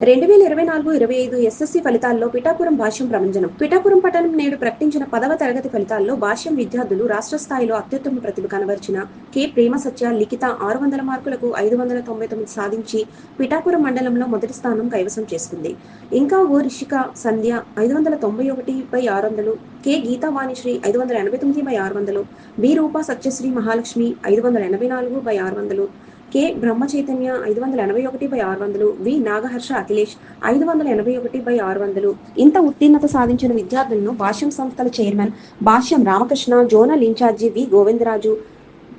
2024-25 SSC ఫలితాల్లో పిఠాపురం భాష్యం ప్రభంజనం. పిఠాపురం పట్టణం నేడు ప్రకటించిన 10వ తరగతి ఫలితాల్లో భాష్యం విద్యార్థులు రాష్ట్ర స్థాయిలో అత్యుత్తమ ప్రతిభ కనబరిచిన కె. ప్రేమసత్య లిఖిత 600 మార్కులకు 599 సాధించి పిఠాపురం మండలంలో మొదటి స్థానం కైవసం చేసుకుంది. ఇంకా ఓ Rishika Sandhya 591/600, K. Geetha Vanisri 589/600, B. Roopa Satyasri Mahalakshmi 584/600, K. Brahmachaitanya 581/600, V. Nagaharsha Akhilesh 581/600. ఇంత ఉత్తీర్ణత సాధించిన విద్యార్థులను భాష్యం సంస్థల chairman Bhashyam Ramakrishna, zonal in charge V. Govindaraju,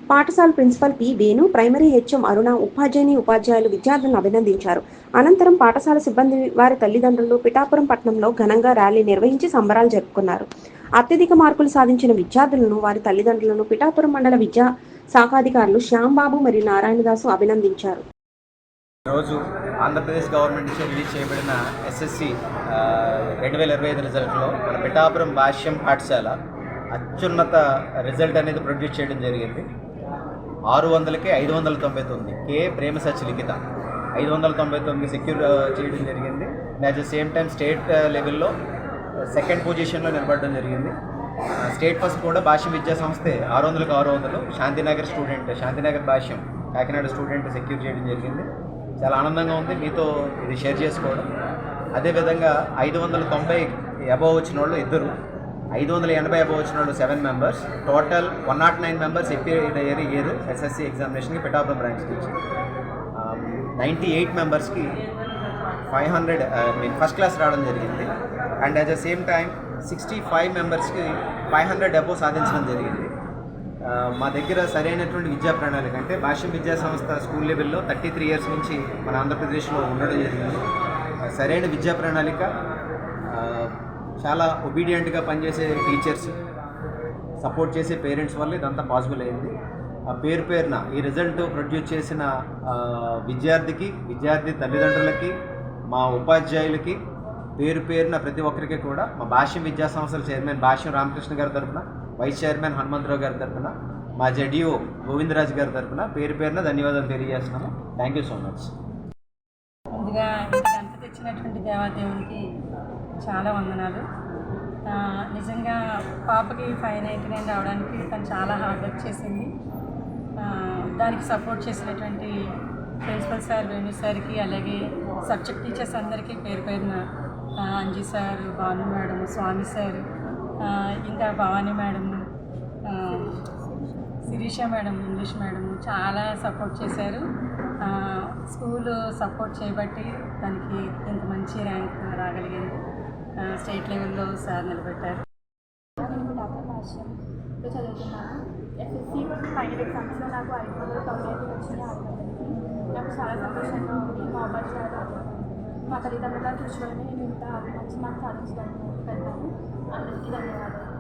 పాఠశాల principal P. Venu, primary HM Aruna, ఉపాధ్యాయులు విద్యార్థులను అభినందించారు. అనంతరం పాఠశాల సిబ్బంది, వారి తల్లిదండ్రులు పిఠాపురం పట్టణంలో ఘనంగా ర్యాలీ నిర్వహించి సంబరాలు జరుపుకున్నారు. అత్యధిక మార్కులు సాధించిన విద్యార్థులను, వారి తల్లిదండ్రులను పిఠాపురం మండల విద్యా శాఖాధికారులు శ్యాంబాబు మరియు నారాయణదాసు అభినందించారు. ఈరోజు ఆంధ్రప్రదేశ్ గవర్నమెంట్ నుంచి రిలీజ్ చేయబడిన ఎస్ఎస్సి 2025 రిజల్ట్లో మన పిఠాపురం భాష్యం పాఠశాల అత్యున్నత రిజల్ట్ అనేది ప్రొడ్యూస్ చేయడం జరిగింది. 600కి 599, కే. ప్రేమసత్య లిఖిత 599 సెక్యూర్ చేయడం జరిగింది. At the same time state లెవెల్లో సెకండ్ పొజిషన్లో నిలబడడం జరిగింది. స్టేట్ ఫస్ట్ కూడా భాష్యం విద్యా సంస్థే 600కి 600, శాంతినగర్ భాష్యం కాకినాడ స్టూడెంట్ సెక్యూర్ చేయడం జరిగింది. చాలా ఆనందంగా ఉంది మీతో ఇది షేర్ చేసుకోవడం. అదేవిధంగా 590 అబవ్ వచ్చిన వాళ్ళు 2, 580 అబవ్ వచ్చిన వాళ్ళు 7 members, total 109 members year SSC ఎగ్జామినేషన్కి పిఠాపురం బ్రాంచ్ నుంచి 98 మెంబర్స్కి 500 ఫస్ట్ క్లాస్ రావడం జరిగింది. And at the same time 65 మెంబర్స్కి 500 అబవ్ సాధించడం జరిగింది. మా దగ్గర సరైనటువంటి విద్యా ప్రణాళిక అంటే భాష్యం విద్యా సంస్థ స్కూల్ లెవెల్లో 33 ఇయర్స్ నుంచి మన ఆంధ్రప్రదేశ్లో ఉండడం జరిగింది. సరైన విద్యా ప్రణాళిక, చాలా ఒబీడియంట్గా పనిచేసే టీచర్స్, సపోర్ట్ చేసే పేరెంట్స్ వల్ల ఇదంతా పాసిబుల్ అయింది. పేరున ఈ రిజల్ట్ ప్రొడ్యూస్ చేసిన విద్యార్థి తల్లిదండ్రులకి, మా ఉపాధ్యాయులకి పేరున ప్రతి ఒక్కరికి కూడా మా భాష్యం విద్యా సంస్థల చైర్మన్ భాష్యం రామకృష్ణ గారి తరఫున, వైస్ చైర్మన్ హనుమంతరావు గారి తరఫున, మా జడిఓ గోవిందరాజు గారి తరఫున పేరున ధన్యవాదాలు తెలియజేస్తున్నాము. Thank you so much. ముందుగా ఇంత తెచ్చినటువంటి దేవాదేవునికి చాలా వందనాలు. నిజంగా పాపకి 599 రావడానికి తను చాలా హార్డ్ వర్క్ చేసింది. దానికి సపోర్ట్ చేసినటువంటి ప్రిన్సిపల్ సార్ వేణు సార్కి, అలాగే సబ్జెక్ట్ టీచర్స్ అందరికీ పేరున Anji sir, Bhanu madam, Swamy sir, ఇంకా Bhavani madam, Sirisha madam, English madam చాలా సపోర్ట్ చేశారు. స్కూల్ సపోర్ట్ చేయబట్టి దానికి ఇంత మంచి ర్యాంక్ రాగలిగింది. స్టేట్ లెవెల్లో సార్ నిలబెట్టారు. భాష్యంలో చదువుతున్నాను. ఎస్ఎస్సి ఫైనల్ ఎగ్జామ్స్లో నాకు 595 వచ్చినాయి. నాకు చాలా సంతోషంగా ఉంది. మా ఉపాధ్యాయులు, మా తల్లిదండ్రుల కృషి వల్లనే నేను ఇంత మంచి మార్క్స్ సాధించడానికి పెడతాను. అందరికీ ధన్యవాదాలు.